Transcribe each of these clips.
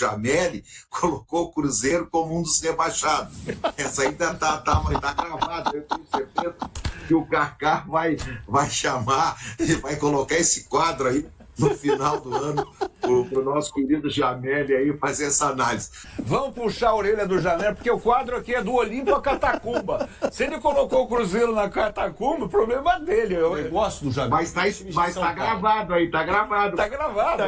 Jameli colocou o Cruzeiro como um dos rebaixados. Essa ainda tá gravada, eu tenho certeza que o Kaká vai chamar, vai colocar esse quadro aí no final do ano pro nosso querido Jameli aí fazer essa análise. Vamos puxar a orelha do Jameli, porque o quadro aqui é do Olimpo à Catacumba. Se ele colocou o Cruzeiro na Catacumba, o problema é dele. Eu gosto do Jameli. Mas tá gravado aí, tá gravado. Tá gravado.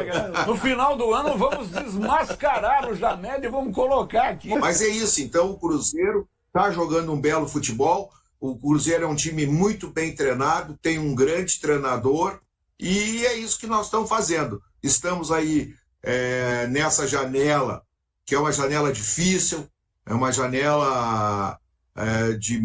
No final do ano vamos desmascarar o Jameli e vamos colocar aqui. Mas é isso, então o Cruzeiro tá jogando um belo futebol. O Cruzeiro é um time muito bem treinado, tem um grande treinador e é isso que nós estamos fazendo. Estamos aí nessa janela, que é uma janela difícil, é uma janela de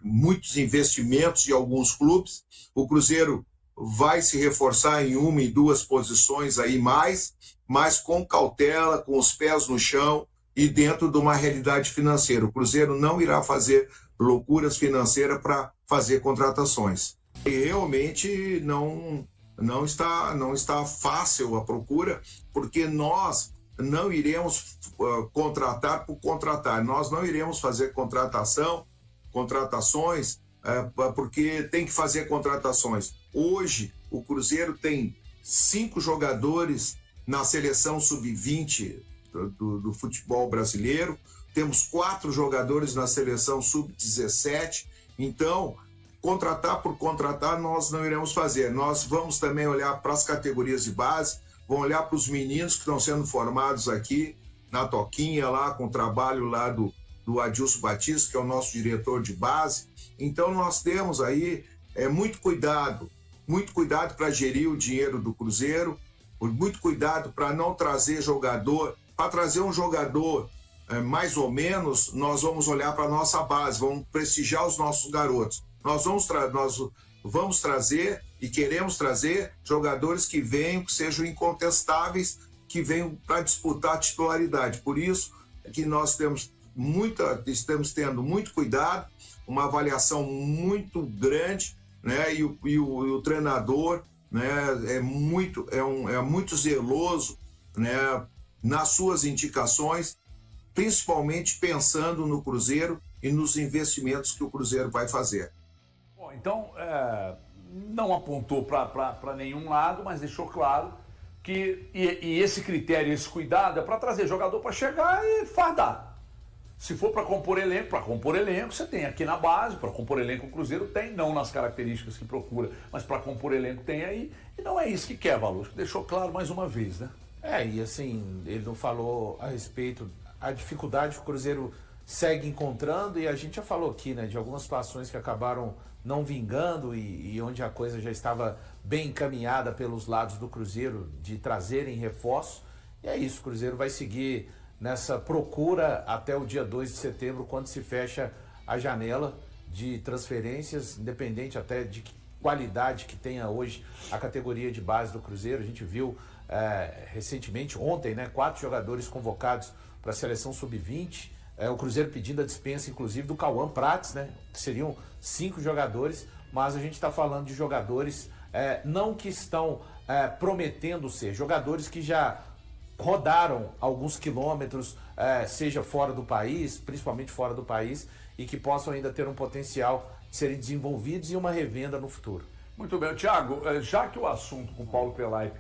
muitos investimentos de alguns clubes. O Cruzeiro vai se reforçar em uma e duas posições aí mais, mas com cautela, com os pés no chão e dentro de uma realidade financeira. O Cruzeiro não irá fazer loucuras financeiras para fazer contratações. E realmente não está fácil a procura, porque nós não iremos contratar por contratar. Nós não iremos fazer contratações, porque tem que fazer contratações. Hoje, o Cruzeiro tem 5 jogadores na seleção sub-20 do futebol brasileiro, temos 4 jogadores na seleção sub-17, então contratar por contratar nós não iremos fazer. Nós vamos também olhar para as categorias de base, vamos olhar para os meninos que estão sendo formados aqui na Toquinha, lá com o trabalho lá do Adilson Batista, que é o nosso diretor de base. Então nós temos aí muito cuidado para gerir o dinheiro do Cruzeiro, muito cuidado para não trazer jogador. Para trazer um jogador mais ou menos, nós vamos olhar para a nossa base, vamos prestigiar os nossos garotos. Nós vamos trazer e queremos trazer jogadores que venham, que sejam incontestáveis, que venham para disputar a titularidade. Por isso que nós estamos tendo muito cuidado, uma avaliação muito grande, né? E o treinador, né, é muito zeloso, né, nas suas indicações, principalmente pensando no Cruzeiro e nos investimentos que o Cruzeiro vai fazer. Bom, então, não apontou para nenhum lado, mas deixou claro que e esse critério, esse cuidado é para trazer jogador para chegar e fardar. Se for para compor elenco, você tem aqui na base, para compor elenco o Cruzeiro tem, não nas características que procura, mas para compor elenco tem aí, e não é isso que quer, Valusco. Deixou claro mais uma vez, né? E assim, ele não falou a respeito a dificuldade que o Cruzeiro segue encontrando, e a gente já falou aqui, né, de algumas situações que acabaram não vingando e onde a coisa já estava bem encaminhada pelos lados do Cruzeiro de trazerem reforços. E é isso, o Cruzeiro vai seguir nessa procura até o dia 2 de setembro, quando se fecha a janela de transferências, independente até de que qualidade que tenha hoje a categoria de base do Cruzeiro. A gente viu recentemente, ontem, né, 4 jogadores convocados para a seleção sub-20, o Cruzeiro pedindo a dispensa, inclusive, do Cauã Prates, né, que seriam 5 jogadores, mas a gente está falando de jogadores não que estão prometendo ser, jogadores que já rodaram alguns quilômetros, seja fora do país, principalmente fora do país, e que possam ainda ter um potencial de serem desenvolvidos e uma revenda no futuro. Muito bem. Thiago, já que o assunto com o Paulo Pelaipe,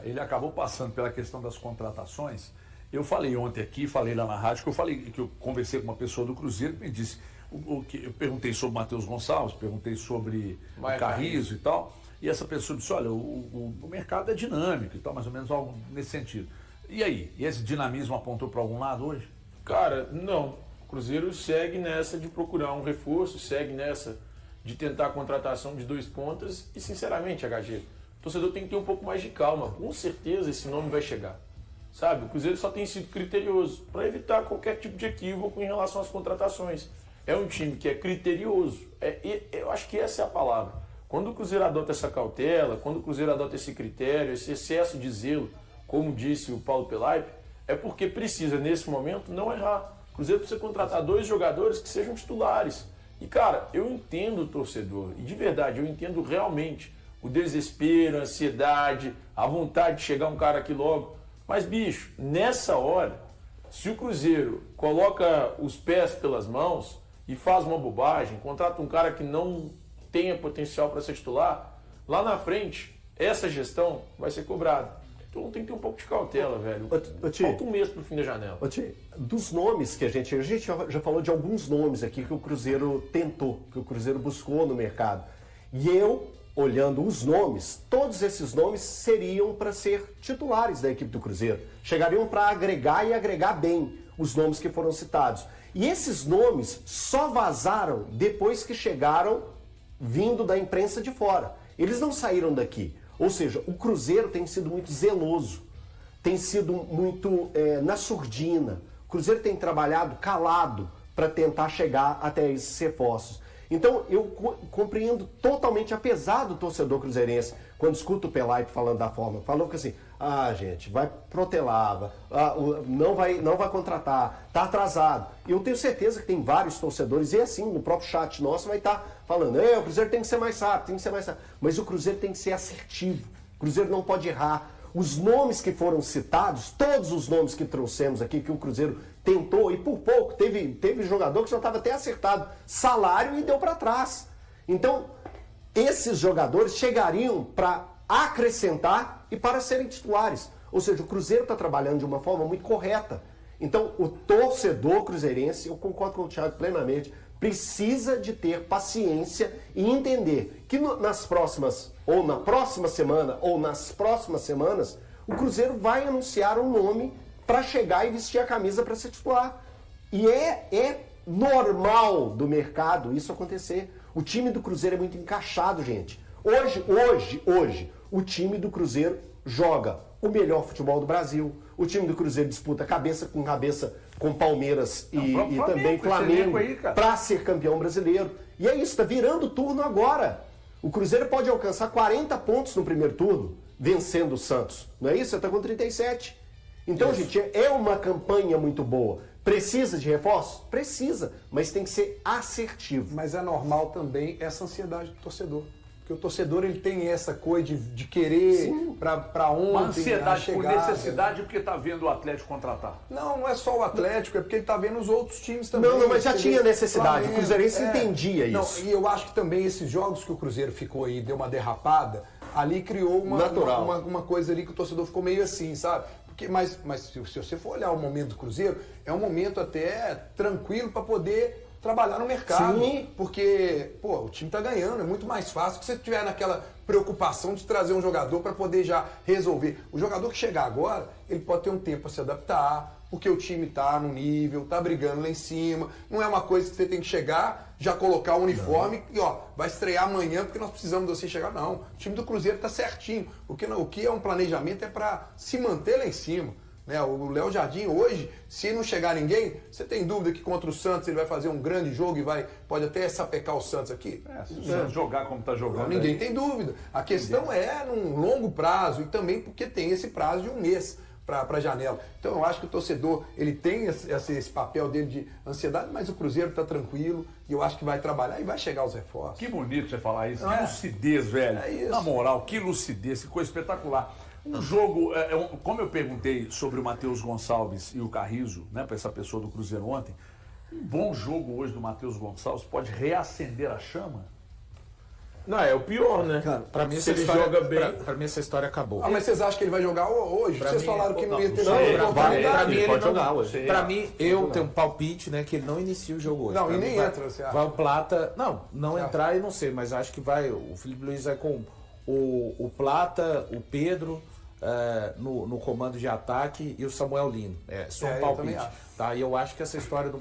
ele acabou passando pela questão das contratações, eu falei ontem aqui, falei lá na rádio, que eu conversei com uma pessoa do Cruzeiro que me disse, eu perguntei sobre o Matheus Gonçalves, perguntei sobre o Carrizo e tal, e essa pessoa disse, olha, o mercado é dinâmico e tal, mais ou menos algo nesse sentido. E aí, esse dinamismo apontou para algum lado hoje? Cara, não. O Cruzeiro segue nessa de procurar um reforço, segue nessa de tentar a contratação de 2 pontas e, sinceramente, HG, o torcedor tem que ter um pouco mais de calma. Com certeza esse nome vai chegar. Sabe, o Cruzeiro só tem sido criterioso para evitar qualquer tipo de equívoco em relação às contratações. É um time que é criterioso. Eu acho que essa é a palavra. Quando o Cruzeiro adota essa cautela, quando o Cruzeiro adota esse critério, esse excesso de zelo, como disse o Paulo Pelaipe, é porque precisa, nesse momento, não errar. O Cruzeiro precisa contratar 2 jogadores que sejam titulares. E, cara, eu entendo o torcedor, e de verdade, eu entendo realmente o desespero, a ansiedade, a vontade de chegar um cara aqui logo. Mas, bicho, nessa hora, se o Cruzeiro coloca os pés pelas mãos e faz uma bobagem, contrata um cara que não tenha potencial para ser titular, lá na frente, essa gestão vai ser cobrada. Então tem que ter um pouco de cautela, velho. Falta um mês pro fim da janela. Dos nomes que a gente já falou de alguns nomes aqui que o Cruzeiro tentou, que o Cruzeiro buscou no mercado. E eu, olhando os nomes, todos esses nomes seriam para ser titulares da equipe do Cruzeiro. Chegariam para agregar e agregar bem os nomes que foram citados. E esses nomes só vazaram depois que chegaram vindo da imprensa de fora. Eles não saíram daqui. Ou seja, o Cruzeiro tem sido muito zeloso, tem sido muito na surdina. O Cruzeiro tem trabalhado calado para tentar chegar até esses reforços. Então, eu compreendo totalmente, apesar do torcedor cruzeirense, quando escuta o Pelaipe falando da forma, falou que assim, gente, vai protelar, não vai contratar, tá atrasado. Eu tenho certeza que tem vários torcedores, e assim, no próprio chat nosso vai estar falando, o Cruzeiro tem que ser mais rápido, tem que ser mais rápido. Mas o Cruzeiro tem que ser assertivo, o Cruzeiro não pode errar. Os nomes que foram citados, todos os nomes que trouxemos aqui, que o Cruzeiro tentou, e por pouco, teve jogador que já estava até acertado salário e deu para trás. Então, esses jogadores chegariam para acrescentar e para serem titulares. Ou seja, o Cruzeiro está trabalhando de uma forma muito correta. Então, o torcedor cruzeirense, eu concordo com o Thiago plenamente, precisa de ter paciência e entender que nas próximas, ou na próxima semana, ou nas próximas semanas, o Cruzeiro vai anunciar um nome para chegar e vestir a camisa para ser titular. E é normal do mercado isso acontecer. O time do Cruzeiro é muito encaixado, gente. Hoje, o time do Cruzeiro joga o melhor futebol do Brasil. O time do Cruzeiro disputa cabeça com Palmeiras e também Flamengo para ser campeão brasileiro. E é isso, está virando turno agora. O Cruzeiro pode alcançar 40 pontos no primeiro turno, vencendo o Santos. Não é isso? Você está com 37. Então, gente, é uma campanha muito boa. Precisa de reforço? Precisa, mas tem que ser assertivo. Mas é normal também essa ansiedade do torcedor. Porque o torcedor ele tem essa coisa de querer para ontem. Uma ansiedade chegar, por necessidade porque está vendo o Atlético contratar. Não é só o Atlético, é porque ele está vendo os outros times também. Não, mas já tinha necessidade. O Cruzeirense entendia isso. Não, e eu acho que também esses jogos que o Cruzeiro ficou aí, deu uma derrapada, ali criou uma coisa ali que o torcedor ficou meio assim, sabe? Mas se você for olhar o momento do Cruzeiro, é um momento até tranquilo para poder trabalhar no mercado. Sim. Porque, o time tá ganhando, é muito mais fácil que você tiver naquela preocupação de trazer um jogador para poder já resolver. O jogador que chegar agora, ele pode ter um tempo para se adaptar, porque o time tá no nível, tá brigando lá em cima. Não é uma coisa que você tem que chegar, já colocar o uniforme e vai estrear amanhã porque nós precisamos de você chegar. Não, o time do Cruzeiro tá certinho. O que é um planejamento é para se manter lá em cima. Né? O Léo Jardim hoje, se não chegar ninguém, você tem dúvida que contra o Santos ele vai fazer um grande jogo e pode até sapecar o Santos aqui? Se o Santos jogar como está jogando. Ninguém tem dúvida. A questão é num longo prazo e também porque tem esse prazo de um mês para a janela. Então eu acho que o torcedor ele tem esse papel dele de ansiedade, mas o Cruzeiro está tranquilo e eu acho que vai trabalhar e vai chegar aos reforços. Que bonito você falar isso. Que lucidez, velho. É isso. Na moral, que lucidez, que coisa espetacular. Um jogo, como eu perguntei sobre o Matheus Gonçalves e o Carrizo, né, para essa pessoa do Cruzeiro ontem, um bom jogo hoje do Matheus Gonçalves pode reacender a chama? Não, é o pior, né? Cara, pra mim, se ele joga bem. Pra mim, essa história acabou. Mas vocês acham que ele vai jogar hoje? Vocês falaram que não ia ter Pra mim, ele jogar hoje. Pra mim, eu tenho um palpite, né, que ele não inicia o jogo hoje. Não, pra e nem mim, entra, você acha? vai o Plata. Não entrar, eu não sei, mas acho que vai. O Felipe Luiz vai com o Plata, o Pedro. No comando de ataque e o Samuel Lino. É só um palpite. Tá? E eu acho que essa história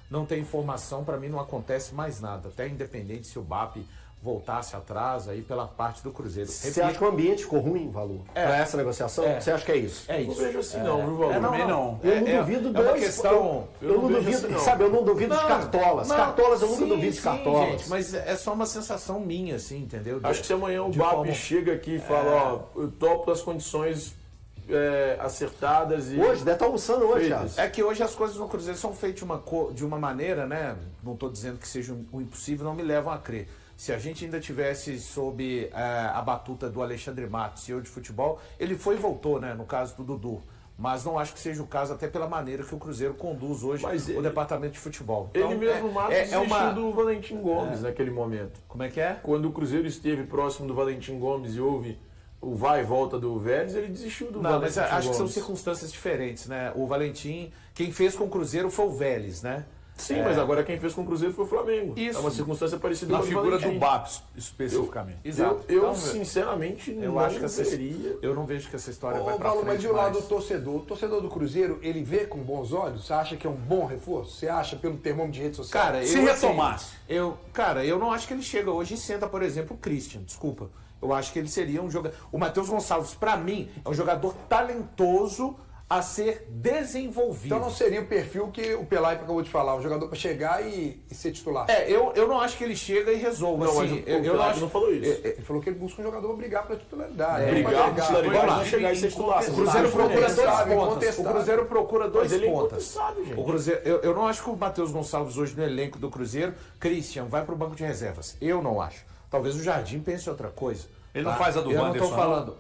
não tem informação, para mim não acontece mais nada. Até independente se o BAP voltasse atrás aí pela parte do Cruzeiro. Você acha que o ambiente ficou ruim, Valor? Para essa negociação? Você acha que é isso? É isso. Não vejo assim não, viu, Valor? Também não. Eu não duvido uma questão. Eu não duvido, sabe, eu não duvido de cartolas. Cartolas eu nunca duvido de cartolas. Gente, mas é só uma sensação minha, assim, entendeu? Acho que se amanhã o BAP chega aqui e fala, eu topo as condições acertadas e... Hoje, deve estar almoçando hoje, Thiago. É que hoje as coisas no Cruzeiro são feitas de uma maneira, né? Não estou dizendo que seja um impossível, não me levam a crer. Se a gente ainda tivesse sob a batuta do Alexandre Matos, CEO de futebol, ele foi e voltou, né? No caso do Dudu. Mas não acho que seja o caso, até pela maneira que o Cruzeiro conduz hoje o departamento de futebol. Ele Então, mesmo, Matos, desistiu do Valentim Gomes naquele momento. Como é que é? Quando o Cruzeiro esteve próximo do Valentim Gomes e houve o vai e volta do Vélez, ele desistiu do Valentim Gomes. Não, mas acho que são Gomes. circunstâncias diferentes, né? O Valentim, quem fez com o Cruzeiro foi o Vélez, né? Sim, mas agora quem fez com o Cruzeiro foi o Flamengo. Isso. É uma circunstância parecida Na com a figura Valentim. do BAP, especificamente. Exato. Eu Então, sinceramente, eu não acho que veria. eu não vejo que essa história vai Ô, pra Paulo, frente. mas e o lado mais. do torcedor? O torcedor do Cruzeiro, ele vê com bons olhos? Você acha que é um bom reforço? Você acha pelo termômetro de rede social? Cara, Se eu, retomasse. Eu não acho que ele chega hoje e senta, por exemplo, o Christian, desculpa. Eu acho que ele seria um jogador... O Matheus Gonçalves, pra mim, é um jogador talentoso a ser desenvolvido. Então não seria o perfil que o Pelaipe acabou de falar, um jogador para chegar e ser titular. Eu não acho que ele chega e resolva. Não, assim, mas o eu Pelaipe não falou isso. Ele falou que ele busca um jogador para brigar pela titularidade. Brigar Pra por titularidade, Vamos lá. não chegar e ser titular. O Cruzeiro procura dois Incontestável, pontas. O incontestável. Cruzeiro procura dois Mas ele é pontas. incontestável, gente. O Cruzeiro, eu não acho que o Matheus Gonçalves hoje no elenco do Cruzeiro, Christian, vai pro banco de reservas. Eu não acho. Talvez o Jardim pense outra coisa. Ele não faz a do Eu não Wanderson, tô falando.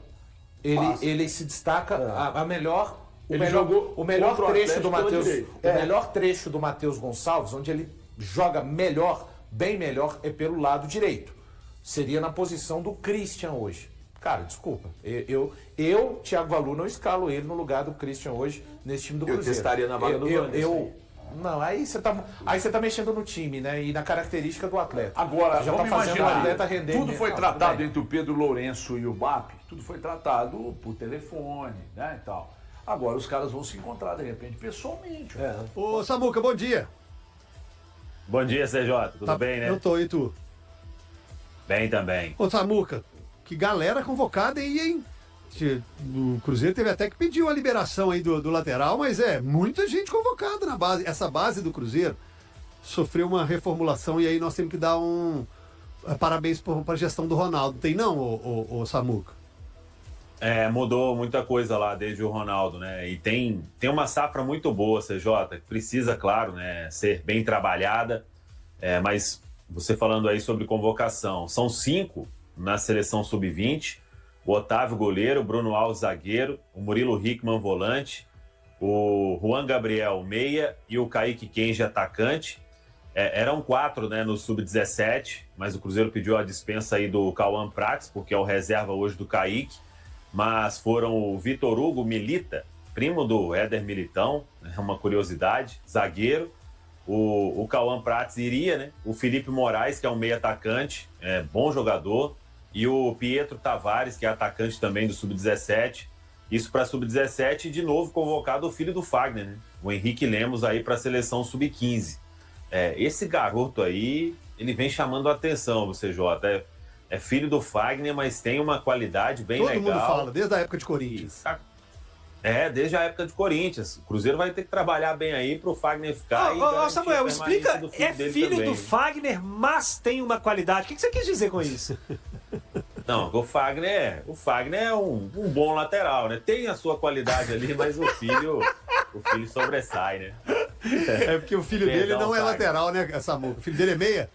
Ele se destaca a melhor. Ele jogou O melhor contra o trecho do Atlético pela Matheus. direita. O melhor trecho do Matheus Gonçalves, onde ele joga melhor, bem melhor, é pelo lado direito. Seria na posição do Christian hoje. Cara, desculpa. Eu Thiago Valu, não escalo ele no lugar do Christian hoje nesse time do Eu Cruzeiro. testaria na vaga do Wanderson. Não, aí você tá mexendo no time, né? E na característica do atleta. Agora, já vamos tá fazendo o imaginar, atleta render. tudo foi Não, tratado tudo bem. entre o Pedro Lourenço e o BAP, tudo foi tratado por telefone, né, e tal. Agora os caras vão se encontrar, de repente, pessoalmente. Ô, Samuca, bom dia. Bom dia, CJ. Tudo bem, né? Eu tô, e tu? Bem também. Ô, Samuca, que galera convocada aí, hein? O Cruzeiro teve até que pedir uma liberação aí do lateral, mas muita gente convocada na base. Essa base do Cruzeiro sofreu uma reformulação e aí nós temos que dar parabéns para a gestão do Ronaldo. Tem não, ô Samuca? Mudou muita coisa lá desde o Ronaldo, né? E tem uma safra muito boa, CJ, que precisa, claro, né, ser bem trabalhada. Mas você falando aí sobre convocação, são 5 na seleção sub-20. O Otávio goleiro, o Bruno Alves zagueiro, o Murilo Hickman volante, o Juan Gabriel meia e o Kaique Kenji atacante. Eram 4, né, no sub-17, mas o Cruzeiro pediu a dispensa aí do Cauã Prats, porque é o reserva hoje do Kaique. Mas foram o Vitor Hugo Milita, primo do Éder Militão, é uma curiosidade, zagueiro. O Cauã Prats iria, né? O Felipe Moraes, que é um meio atacante, bom jogador. E o Pietro Tavares, que é atacante também do Sub-17. Isso para Sub-17 e de novo convocado o filho do Fagner, né? O Henrique Lemos aí para a seleção Sub-15. Esse garoto aí, ele vem chamando a atenção, CJ. É filho do Fagner, mas tem uma qualidade bem legal. Todo mundo fala, desde a época de Corinthians. Desde a época de Corinthians. O Cruzeiro vai ter que trabalhar bem aí pro Fagner ficar. Ô, Samuel, explica. É filho também. do Fagner, mas tem uma qualidade. O que você quis dizer com isso? Não, o Fagner é um bom lateral, né? Tem a sua qualidade ali, mas o filho sobressai, né? É porque o filho dele não é Fagner. lateral, né, Samuca? O filho dele é meia?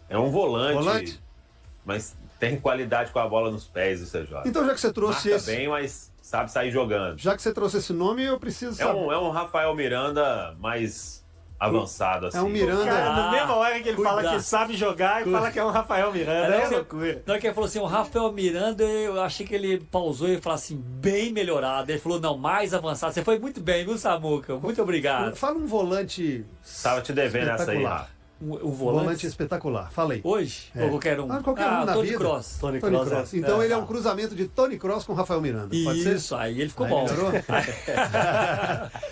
É um volante. Volante? Mas tem qualidade com a bola nos pés, o CJ. Então, já que você trouxe Marca esse. bem, mas sabe sair jogando. Já que você trouxe esse nome, eu preciso É saber. um Rafael Miranda mais avançado, assim. É um Miranda. Cara, na mesma hora que ele fala cuidado. que sabe jogar e fala que é um Rafael Miranda. É loucura. Na hora que ele falou assim, o Rafael Miranda, eu achei que ele pausou e falou assim, bem melhorado. Ele falou, não, mais avançado. Você foi muito bem, viu, Samuca? Muito obrigado. Fala um volante. Tava te devendo essa aí, espetacular. Rafa. O Volante volante espetacular. Fala aí. hoje? É. Ou qualquer um? Qualquer um na Tony vida. Cross. Tony Tony Kroos, Kroos. é. Então ele é um tá. cruzamento de Tony Kroos com Rafael Miranda. Pode ser? Isso, aí ele ficou Aí bom. melhorou?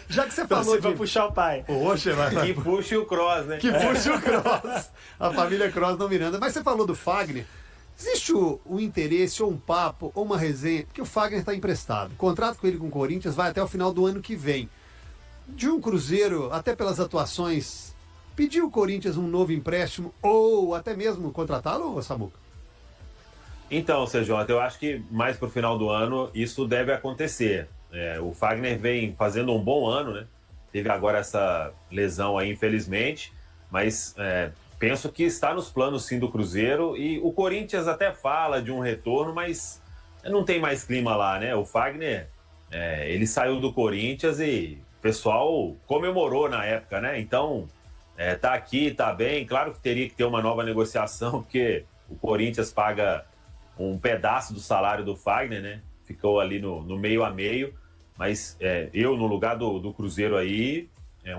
Já que você Então falou você vai de. puxar o pai. Poxa, Que puxe o cross, né? Que puxa o Kroos. A família Kroos não Miranda. Mas você falou do Fagner. Existe um interesse, ou um papo, ou uma resenha, porque o Fagner está emprestado. O contrato com ele com o Corinthians vai até o final do ano que vem. De um Cruzeiro, até pelas atuações, pediu o Corinthians um novo empréstimo, ou até mesmo contratá-lo, Samuca? Então, CJ, eu acho que mais pro final do ano isso deve acontecer. O Fagner vem fazendo um bom ano, né? Teve agora essa lesão aí, infelizmente, mas penso que está nos planos sim do Cruzeiro, e o Corinthians até fala de um retorno, mas não tem mais clima lá, né? O Fagner, ele saiu do Corinthians e o pessoal comemorou na época, né? Então, tá aqui, tá bem. Claro que teria que ter uma nova negociação, porque o Corinthians paga um pedaço do salário do Fagner, né? Ficou ali no meio a meio. Mas eu, no lugar do Cruzeiro aí,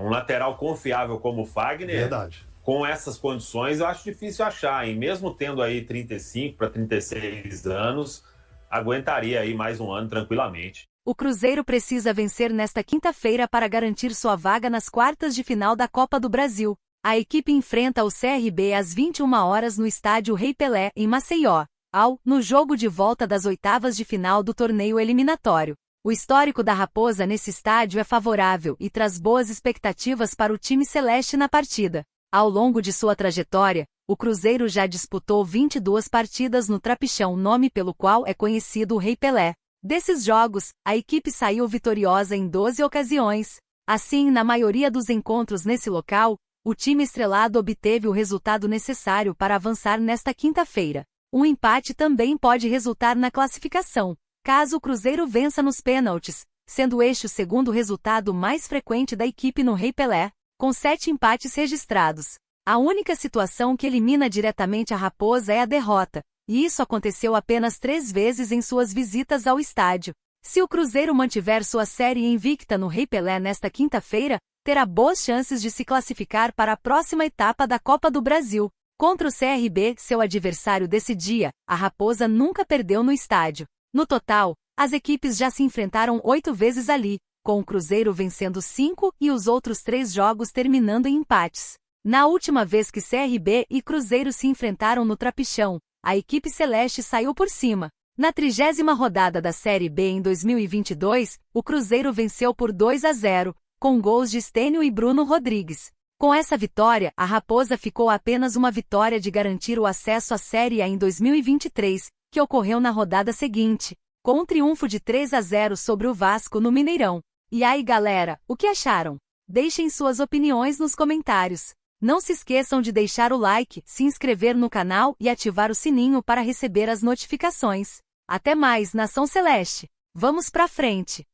um lateral confiável como o Fagner, Verdade. Com essas condições, eu acho difícil achar, hein? Mesmo tendo aí 35 para 36 anos, aguentaria aí mais um ano tranquilamente. O Cruzeiro precisa vencer nesta quinta-feira para garantir sua vaga nas quartas de final da Copa do Brasil. A equipe enfrenta o CRB às 21 horas no estádio Rei Pelé, em Maceió, no jogo de volta das oitavas de final do torneio eliminatório. O histórico da Raposa nesse estádio é favorável e traz boas expectativas para o time celeste na partida. Ao longo de sua trajetória, o Cruzeiro já disputou 22 partidas no Trapichão, nome pelo qual é conhecido o Rei Pelé. Desses jogos, a equipe saiu vitoriosa em 12 ocasiões. Assim, na maioria dos encontros nesse local, o time estrelado obteve o resultado necessário para avançar nesta quinta-feira. Um empate também pode resultar na classificação, caso o Cruzeiro vença nos pênaltis, sendo este o segundo resultado mais frequente da equipe no Rei Pelé, com 7 empates registrados. A única situação que elimina diretamente a Raposa é a derrota, e isso aconteceu apenas 3 vezes em suas visitas ao estádio. Se o Cruzeiro mantiver sua série invicta no Rei Pelé nesta quinta-feira, terá boas chances de se classificar para a próxima etapa da Copa do Brasil. Contra o CRB, seu adversário desse dia, a Raposa nunca perdeu no estádio. No total, as equipes já se enfrentaram 8 vezes ali, com o Cruzeiro vencendo 5 e os outros 3 jogos terminando em empates. Na última vez que CRB e Cruzeiro se enfrentaram no Trapichão, a equipe celeste saiu por cima. Na 30ª rodada da Série B em 2022, o Cruzeiro venceu por 2-0, com gols de Stênio e Bruno Rodrigues. Com essa vitória, a Raposa ficou a apenas uma vitória de garantir o acesso à Série A em 2023, que ocorreu na rodada seguinte, com um triunfo de 3-0 sobre o Vasco no Mineirão. E aí, galera, o que acharam? Deixem suas opiniões nos comentários. Não se esqueçam de deixar o like, se inscrever no canal e ativar o sininho para receber as notificações. Até mais, Nação Celeste! Vamos pra frente!